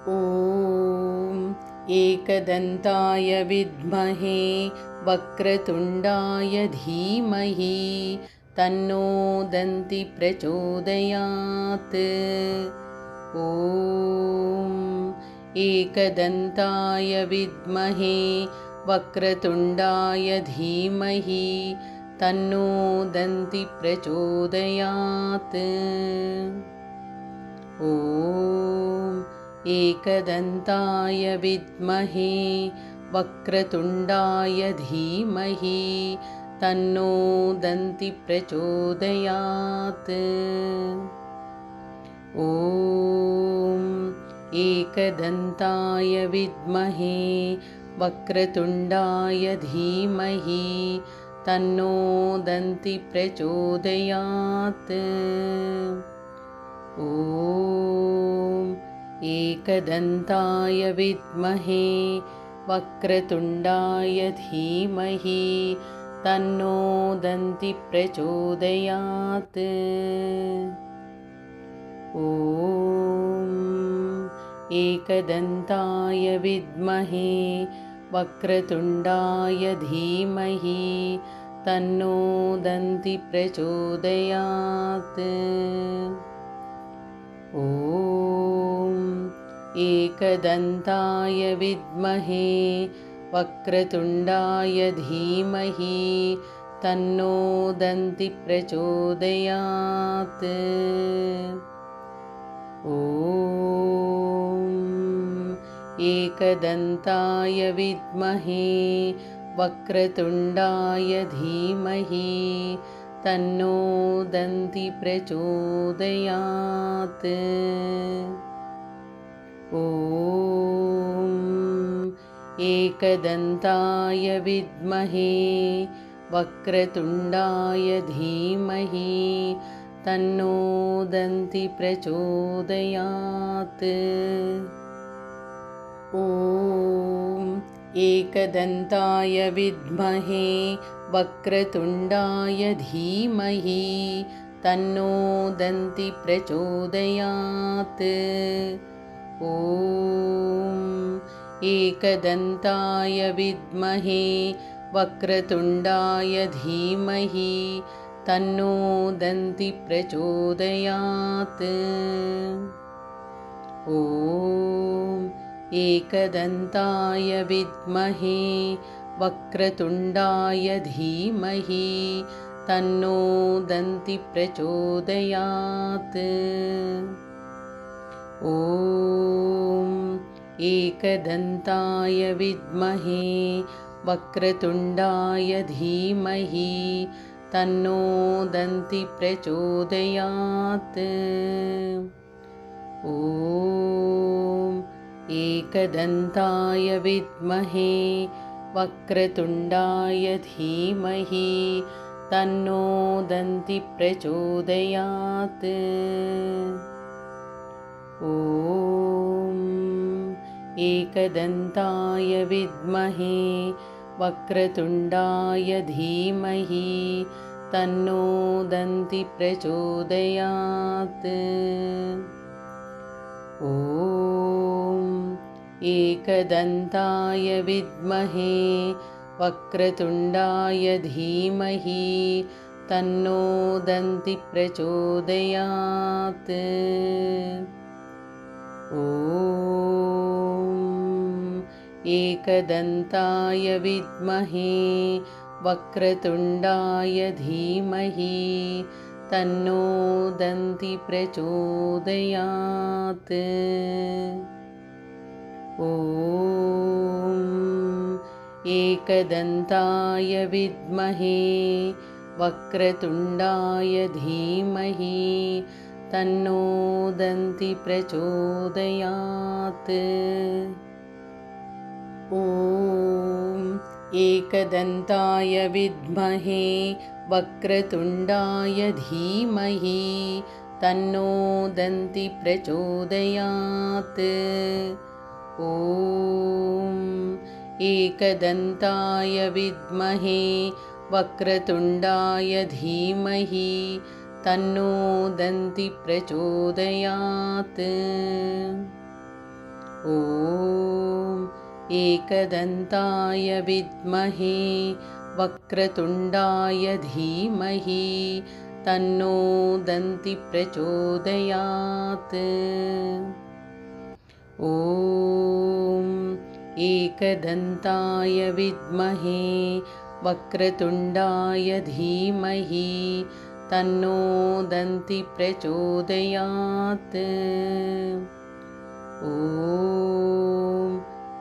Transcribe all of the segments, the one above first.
ॐ एकदन्ताय विद्महे वक्रतुण्डाय धीमहि तन्नो दन्ति प्रचोदयात्। ॐ एकदन्ताय विद्महे वक्रतुण्डाय धीमहि तन्नो दन्ति प्रचोदयात्। ॐ एकदन्ताय विद्महे वक्रतुण्डाय धीमहि तन्नो दन्ति प्रचोदयात्। ॐ एकदन्ताय विद्महे वक्रतुण्डाय धीमहि तन्नो दन्ति प्रचोदयात्। ॐ एकदन्ताय विद्महे वक्रतुण्डाय धीमहि तन्नो दन्ति प्रचोदयात्। ॐ एकदन्ताय विद्महे वक्रतुण्डाय धीमहि तन्नो दन्ति प्रचोदयात्। ॐ एकदन्ताय विद्महे वक्रतुण्डाय धीमहि तन्नो दन्ति प्रचोदयात्। ॐ एकदन्ताय विद्महे वक्रतुण्डाय धीमहि तन्नो दन्ति प्रचोदयात्। ॐ एकदन्ताय विद्महे वक्रतुण्डाय धीमहि तन्नो दन्ति प्रचोदयात्। ॐ एकदन्ताय विद्महे वक्रतुण्डाय धीमहि तन्नो दन्ति प्रचोदयात्। ॐ एकदन्ताय विद्महे वक्रतुण्डाय धीमहि तन्नो दन्ति प्रचोदयात्। ॐ एकदन्ताय विद्महे वक्रतुण्डाय धीमहि तन्नो दन्ति प्रचोदयात्। ॐ एकदन्ताय विद्महे वक्रतुण्डाय धीमहि तन्नो दन्ति प्रचोदयात्। ॐ एकदन्ताय विद्महे वक्रतुण्डाय धीमहि तन्नो दन्ति प्रचोदयात्। ॐ एकदन्ताय विद्महे वक्रतुण्डाय धीमहि तन्नो दन्ति प्रचोदयात्। ॐ एकदन्ताय विद्महे वक्रतुण्डाय धीमहि तन्नो दन्ति प्रचोदयात्। ॐ एकदन्ताय विद्महे वक्रतुण्डाय धीमहि तन्नो दन्ति प्रचोदयात्। ॐ एकदन्ताय विद्महे वक्रतुण्डाय धीमहि तन्नो दन्ति प्रचोदयात्। ॐ एकदन्ताय विद्महे वक्रतुण्डाय धीमहि तन्नो दन्ति प्रचोदयात्। ॐ एकदन्ताय विद्महे वक्रतुण्डाय धीमहि तन्नो दन्ति प्रचोदयात्। ॐ एकदन्ताय विद्महे वक्रतुण्डाय धीमहि तन्नो दन्ति प्रचोदयात्। ॐ एकदन्ताय विद्महे वक्रतुण्डाय धीमहि तन्नो दन्ति प्रचोदयात्। ॐ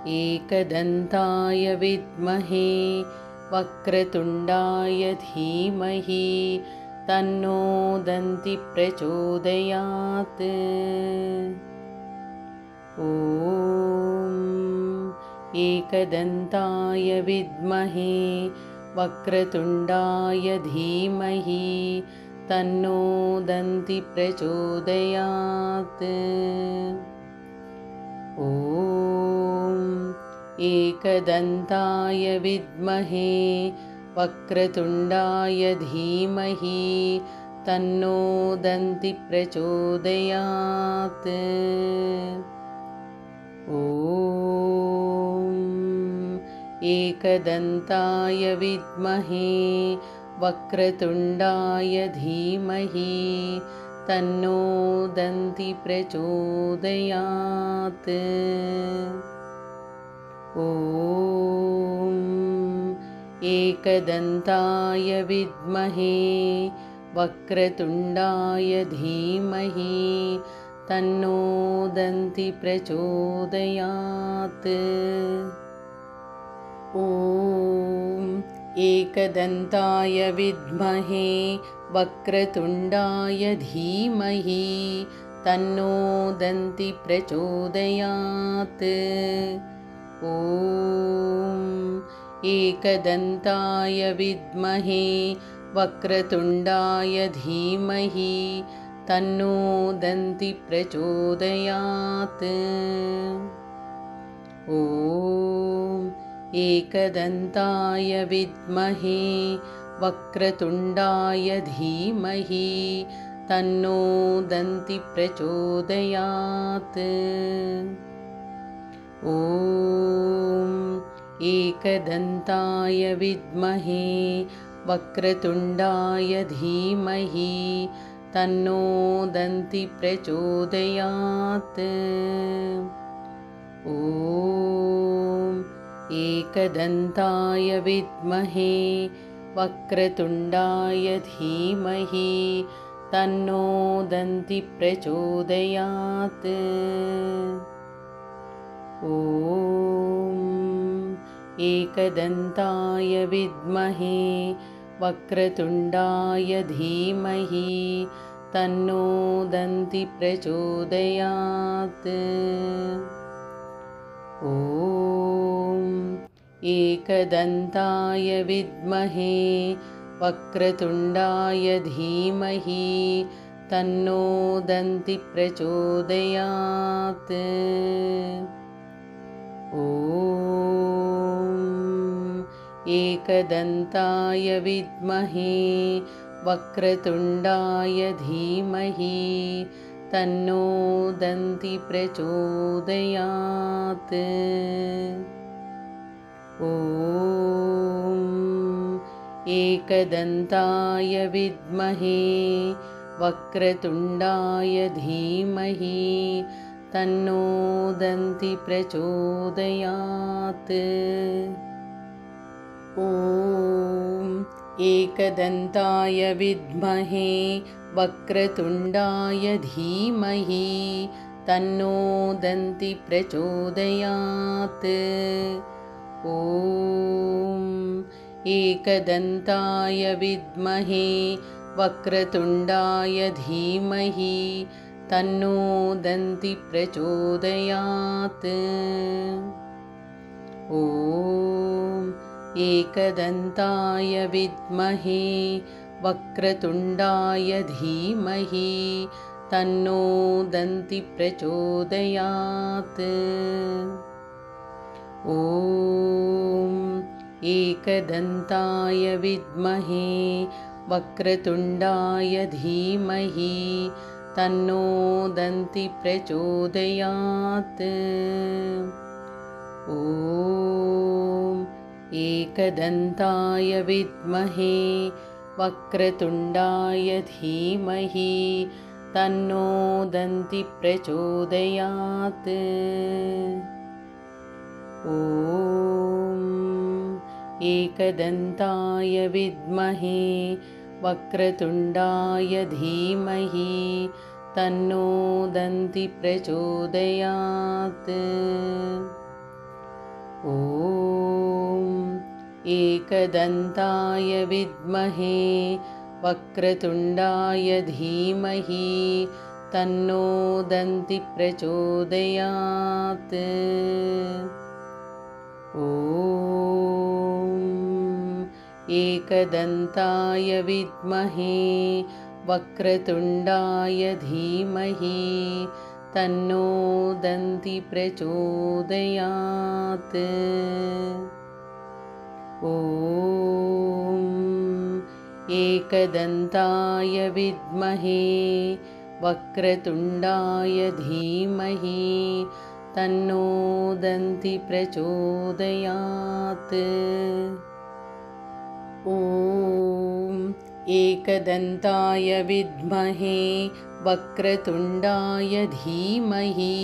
एकदन्ताय विद्महे वक्रतुण्डाय धीमहि तन्नो दन्ति प्रचोदयात्। ॐ एकदन्ताय विद्महे वक्रतुण्डाय धीमहि तन्नो दन्ति प्रचोदयात्। ॐ एकदन्ताय विद्महे वक्रतुण्डाय धीमहि तन्नो दन्ति प्रचोदयात्। ॐ एकदन्ताय विद्महे वक्रतुण्डाय धीमहि तन्नो दन्ति प्रचोदयात्। ॐ एकदन्ताय विद्महे वक्रतुण्डाय धीमहि तन्नो दन्ति प्रचोदयात्। ॐ एकदन्ताय विद्महे वक्रतुण्डाय धीमहि तन्नो दन्ति प्रचोदयात्। ॐ एकदन्ताय विद्महे वक्रतुण्डाय धीमहि तन्नो दन्ति प्रचोदयात्। ॐ एकदन्ताय विद्महे वक्रतुण्डाय धीमहि तन्नो दन्ति प्रचोदयात्। ॐ एकदन्ताय विद्महे वक्रतुण्डाय धीमहि तन्नो दन्ति प्रचोदयात्। ॐ एकदन्ताय विद्महे वक्रतुण्डाय धीमहि तन्नो दन्ति प्रचोदयात्। ॐ एकदन्ताय विद्महे वक्रतुण्डाय धीमहि तन्नो दन्ति प्रचोदयात्। ॐ एकदन्ताय विद्महे वक्रतुण्डाय धीमहि तन्नो दन्ति प्रचोदयात्। ॐ एकदन्ताय विद्महे वक्रतुण्डाय धीमहि तन्नो दन्ति प्रचोदयात्। ॐ एकदन्ताय विद्महे वक्रतुण्डाय धीमहि तन्नो दन्ति प्रचोदयात्। ॐ एकदन्ताय विद्महे वक्रतुण्डाय धीमहि तन्नो दन्ति प्रचोदयात्। ॐ एकदन्ताय विद्महे वक्रतुण्डाय धीमहि तन्नो दन्ति प्रचोदयात्। ॐ एकदन्ताय विद्महे वक्रतुण्डाय धीमहि तन्नो दन्ति प्रचोदयात्। ॐ एकदन्ताय विद्महे वक्रतुण्डाय धीमहि तन्नो दन्ति प्रचोदयात्। ॐ एकदन्ताय विद्महे वक्रतुण्डाय धीमहि तन्नो दन्ति प्रचोदयात्। ॐ एकदन्ताय विद्महे वक्रतुण्डाय धीमहि तन्नो दन्ति प्रचोदयात्। ॐ एकदन्ताय विद्महे वक्रतुण्डाय धीमहि तन्नो दन्ति प्रचोदयात्। ॐ एकदन्ताय विद्महे वक्रतुण्डाय धीमहि तन्नो दन्ति प्रचोदयात्। ॐ एकदन्ताय विद्महे वक्रतुण्डाय धीमहि तन्नो दन्ति प्रचोदयात्। ॐ एकदन्ताय विद्महे वक्रतुण्डाय धीमहि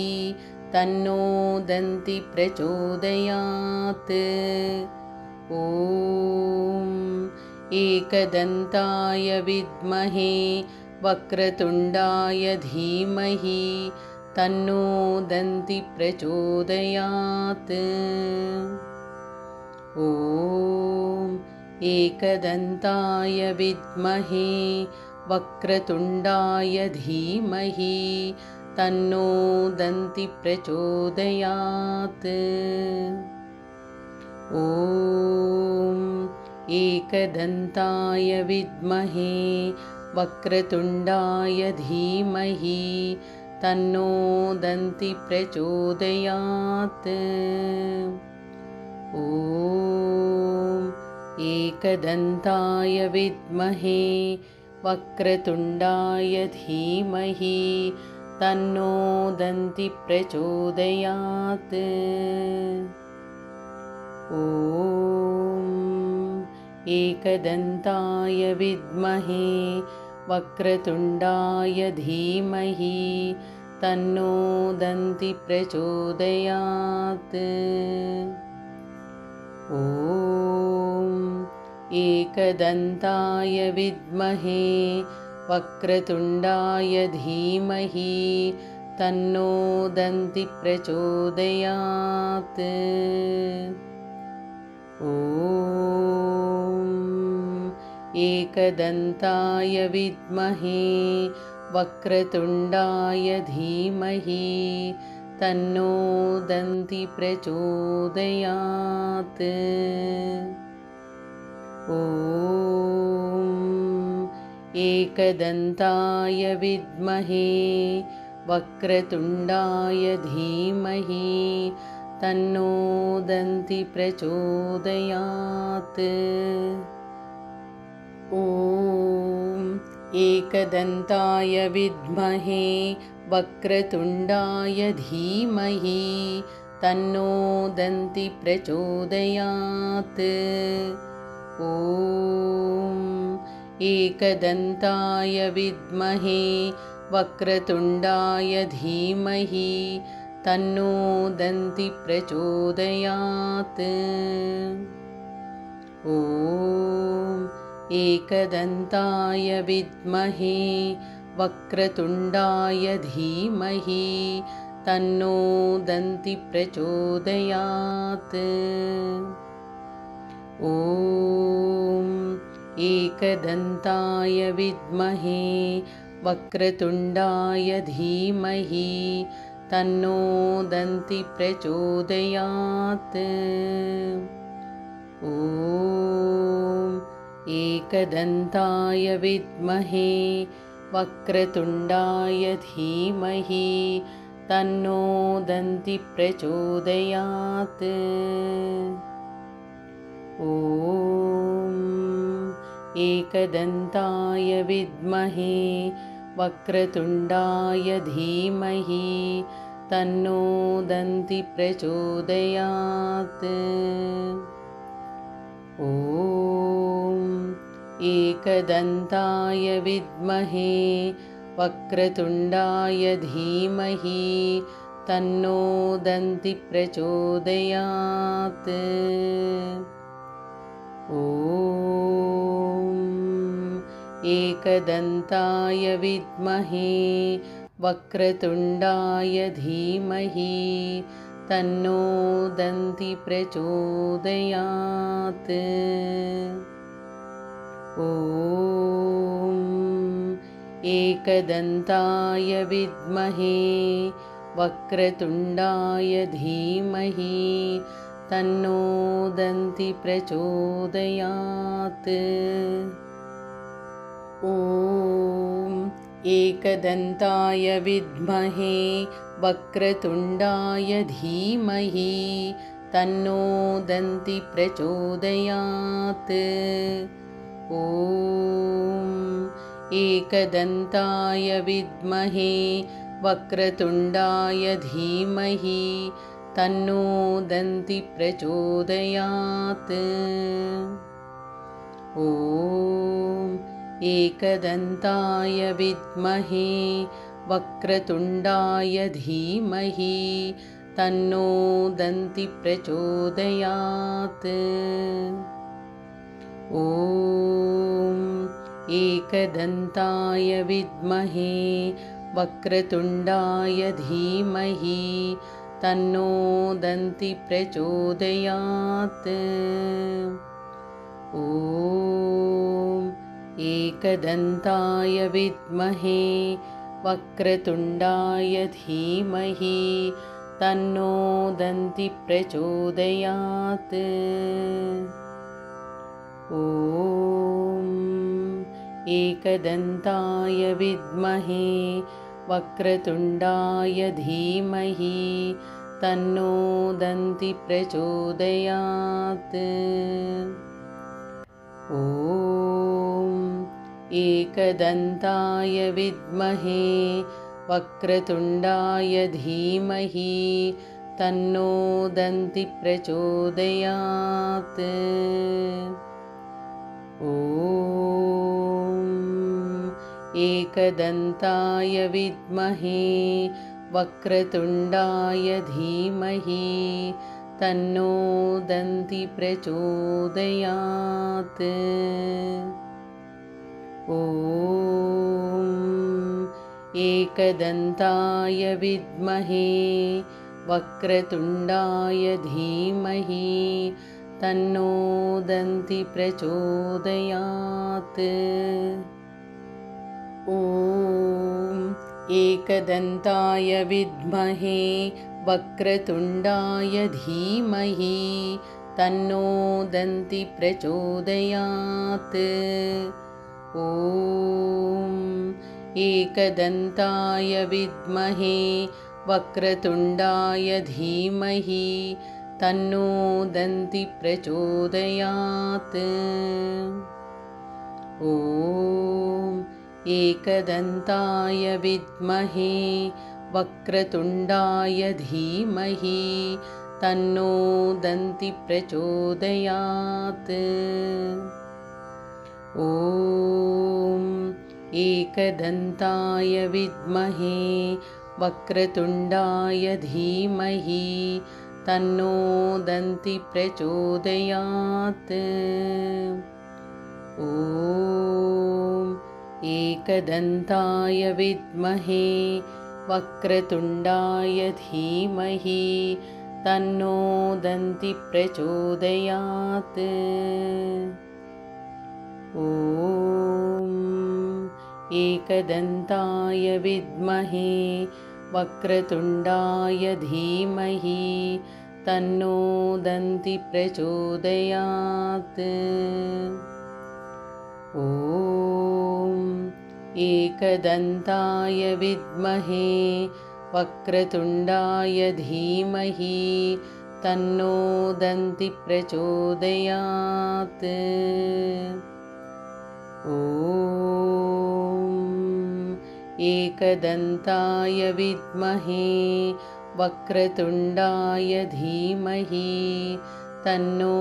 तन्नो दन्ति प्रचोदयात्। ॐ एकदन्ताय विद्महे वक्रतुण्डाय धीमहि तन्नो दन्ति प्रचोदयात्। ॐ एकदन्ताय विद्महे वक्रतुण्डाय धीमहि तन्नो दन्ति प्रचोदयात्। ॐ एकदन्ताय विद्महे वक्रतुण्डाय धीमहि तन्नो दन्ति प्रचोदयात्। ॐ एकदन्ताय विद्महे वक्रतुण्डाय धीमहि तन्नो दन्ति प्रचोदयात्। ॐ एकदन्ताय विद्महे वक्रतुण्डाय धीमहि तन्नो दन्ति प्रचोदयात्। ॐ एकदन्ताय विद्महे वक्रतुण्डाय धीमहि तन्नो दन्ति प्रचोदयात्। ॐ एकदन्ताय विद्महे वक्रतुण्डाय धीमहि तन्नो दन्ति प्रचोदयात्। ॐ एकदन्ताय विद्महे वक्रतुण्डाय धीमहि तन्नो दन्ति प्रचोदयात्। ॐ एकदन्ताय विद्महे वक्रतुण्डाय धीमहि तन्नो दन्ति प्रचोदयात्। ॐ एकदन्ताय विद्महे वक्रतुण्डाय धीमहि तन्नो दन्ति प्रचोदयात्। ॐ एकदन्ताय विद्महे वक्रतुण्डाय धीमहि तन्नो दन्ति प्रचोदयात्। ॐ एकदन्ताय विद्महे वक्रतुण्डाय धीमहि तन्नो दन्ति प्रचोदयात्। ॐ एकदन्ताय विद्महे वक्रतुण्डाय धीमहि तन्नो दन्ति प्रचोदयात्। ॐ एकदन्ताय विद्महे वक्रतुण्डाय धीमहि तन्नो दन्ति प्रचोदयात्। ॐ एकदन्ताय विद्महे वक्रतुण्डाय धीमहि तन्नो दन्ति प्रचोदयात्। ॐ एकदन्ताय विद्महे वक्रतुण्डाय धीमहि तन्नो दन्ति प्रचोदयात्। ॐ एकदन्ताय विद्महे वक्रतुण्डाय धीमहि तन्नो दन्ति प्रचोदयात्। ॐ एकदन्ताय विद्महे वक्रतुण्डाय धीमहि तन्नो दन्ति प्रचोदयात्। ॐ एकदन्ताय विद्महे वक्रतुण्डाय धीमहि तन्नो दन्ति प्रचोदयात्। ॐ एकदन्ताय विद्महे वक्रतुण्डाय धीमहि तन्नो दन्ति प्रचोदयात्। ॐ एकदन्ताय विद्महे वक्रतुण्डाय धीमहि तन्नो दन्ति प्रचोदयात्। ॐ एकदन्ताय विद्महे वक्रतुण्डाय धीमहि तन्नो दन्ति प्रचोदयात्। ॐ एकदन्ताय विद्महे वक्रतुण्डाय धीमहि तन्नो दन्ति प्रचोदयात्। ॐ एकदन्ताय विद्महे वक्रतुण्डाय धीमहि तन्नो दन्ति प्रचोदयात्। ॐ एकदन्ताय विद्महे वक्रतुण्डाय धीमहि तन्नो दन्ति प्रचोदयात्। ॐ एकदन्ताय विद्महे वक्रतुण्डाय धीमहि तन्नो दन्ति प्रचोदयात्। ॐ एकदन्ताय विद्महे वक्रतुण्डाय धीमहि तन्नो दन्ति प्रचोदयात्। ॐ एकदन्ताय विद्महे वक्रतुण्डाय धीमहि तन्नो दन्ति प्रचोदयात्। ॐ एकदन्ताय विद्महे वक्रतुण्डाय धीमहि तन्नो दन्ति प्रचोदयात्। ॐ एकदन्ताय विद्महे वक्रतुण्डाय धीमहि तन्नो दन्ति प्रचोदयात्। ॐ एकदन्ताय विद्महे वक्रतुण्डाय धीमहि तन्नो दन्ति प्रचोदयात्। ॐ एकदन्ताय विद्महे वक्रतुण्डाय धीमहि तन्नो दन्ति प्रचोदयात्। ॐ एकदन्ताय विद्महे वक्रतुण्डाय धीमहि तन्नो दन्ति प्रचोदयात्। ॐ एकदन्ताय विद्महे वक्रतुण्डाय धीमहि तन्नो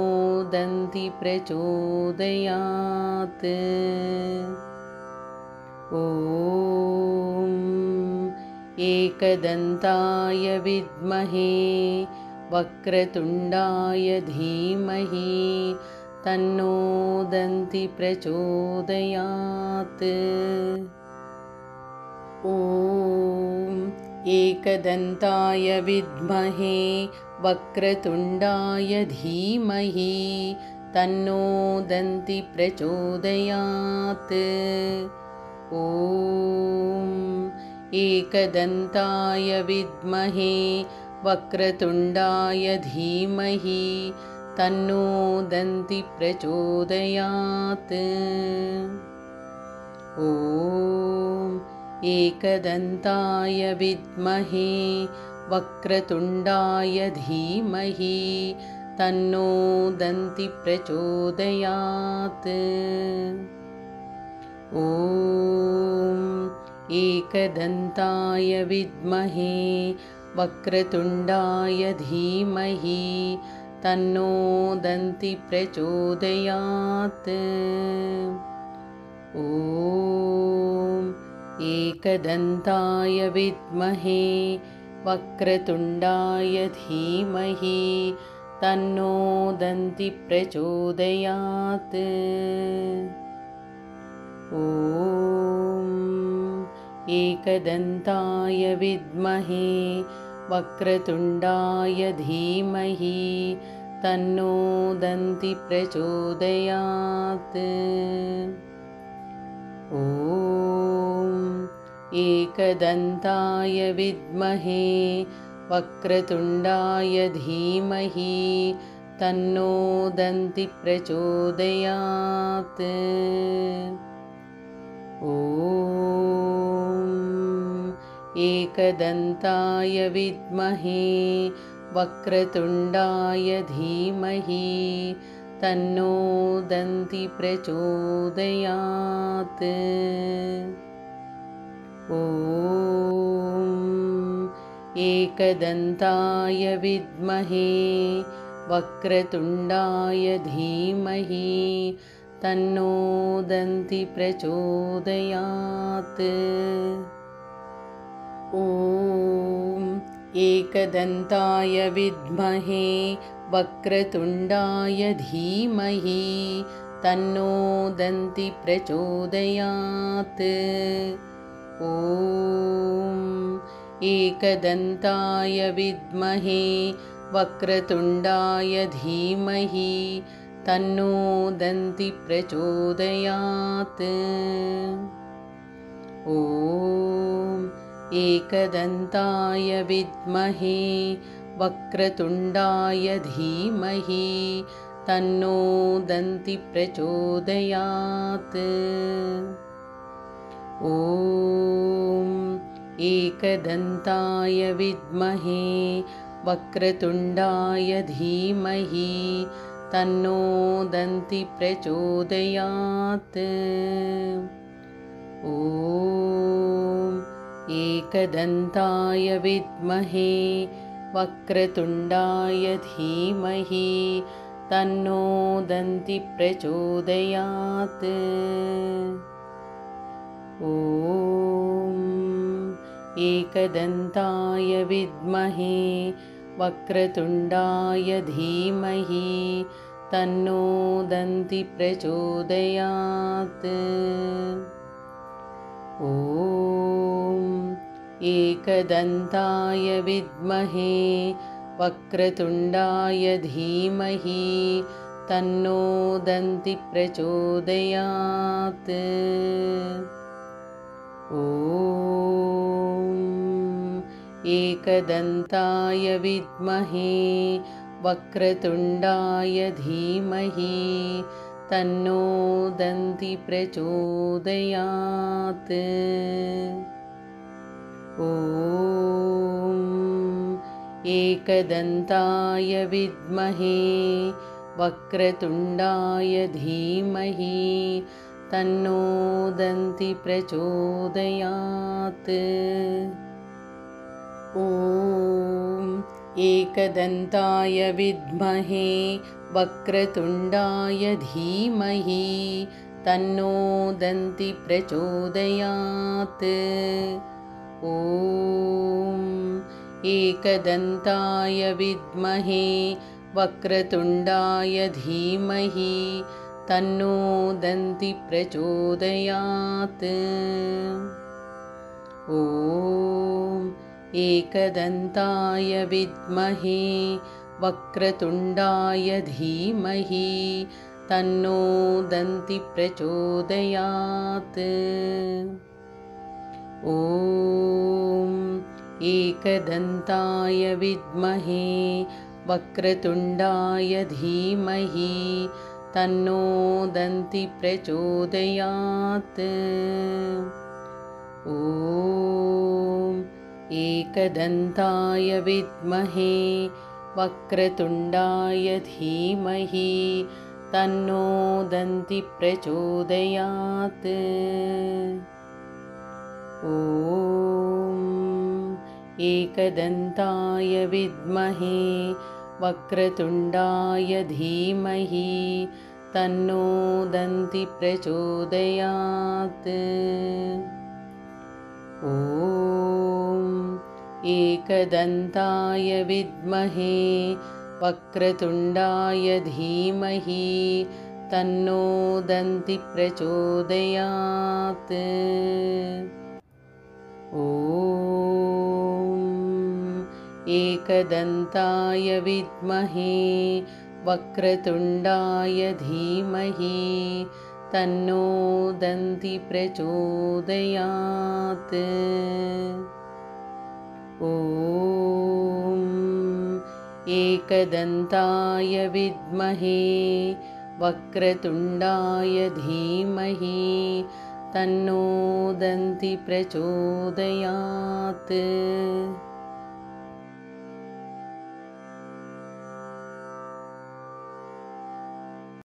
दन्ति प्रचोदयात्। ॐ एकदन्ताय विद्महे वक्रतुण्डाय धीमहि तन्नो दन्ति प्रचोदयात्। ॐ एकदन्ताय विद्महे वक्रतुण्डाय धीमहि तन्नो दन्ति प्रचोदयात्। ॐ एकदन्ताय विद्महे वक्रतुण्डाय धीमहि तन्नो दन्ति प्रचोदयात्। ॐ एकदन्ताय विद्महे वक्रतुण्डाय धीमहि तन्नो दन्ति प्रचोदयात्। ॐ एकदन्ताय विद्महे वक्रतुण्डाय धीमहि तन्नो दन्ति प्रचोदयात्। ॐ एकदन्ताय विद्महे वक्रतुण्डाय धीमहि तन्नो दन्ति प्रचोदयात्। ॐ एकदन्ताय विद्महे वक्रतुण्डाय धीमहि तन्नो दन्ति प्रचोदयात्। ॐ एकदन्ताय विद्महे वक्रतुण्डाय धीमहि तन्नो दन्ति प्रचोदयात्। ॐ एकदन्ताय विद्महे वक्रतुण्डाय धीमहि तन्नो दन्ति प्रचोदयात्। ॐ एकदन्ताय विद्महे वक्रतुण्डाय धीमहि तन्नो दन्ति प्रचोदयात्। ॐ एकदन्ताय विद्महे वक्रतुण्डाय धीमहि तन्नो दन्ति प्रचोदयात्। ॐ एकदन्ताय विद्महे वक्रतुण्डाय धीमहि तन्नो दन्ति प्रचोदयात्। ॐ एकदन्ताय विद्महे वक्रतुण्डाय धीमहि तन्नो दन्ति प्रचोदयात्। ॐ एकदन्ताय विद्महे वक्रतुण्डाय धीमहि तन्नो दन्ति प्रचोदयात्। ॐ एकदन्ताय विद्महे वक्रतुण्डाय धीमहि तन्नो दन्ति प्रचोदयात्। ॐ एकदन्ताय विद्महे वक्रतुण्डाय धीमहि तन्नो दन्ति प्रचोदयात्। ॐ एकदन्ताय विद्महे वक्रतुण्डाय धीमहि तन्नो दन्ति प्रचोदयात्। ॐ एकदन्ताय विद्महे वक्रतुण्डाय धीमहि तन्नो दन्ति प्रचोदयात्। ॐ एकदन्ताय विद्महे वक्रतुण्डाय धीमहि तन्नो दन्ति प्रचोदयात्। ॐ एकदन्ताय विद्महे वक्रतुण्डाय धीमहि तन्नो दन्ति प्रचोदयात्। ॐ एकदन्ताय विद्महे वक्रतुण्डाय धीमहि तन्नो दन्ति प्रचोदयात्। ॐ एकदन्ताय विद्महे वक्रतुण्डाय धीमहि तन्नो दन्ति प्रचोदयात्। ॐ एकदन्ताय विद्महे वक्रतुण्डाय धीमहि तन्नो दन्ति प्रचोदयात्। ॐ एकदन्ताय विद्महे वक्रतुण्डाय धीमहि तन्नो दन्ति प्रचोदयात्। ॐ एकदन्ताय विद्महे वक्रतुण्डाय धीमहि तन्नो दन्ति प्रचोदयात्। ॐ एकदन्ताय विद्महे वक्रतुण्डाय धीमहि तन्नो दन्ति प्रचोदयात्। ॐ एकदन्ताय विद्महे वक्रतुण्डाय धीमहि तन्नो दन्ति प्रचोदयात्। ॐ एकदन्ताय विद्महे वक्रतुण्डाय धीमहि तन्नो दन्ति प्रचोदयात्।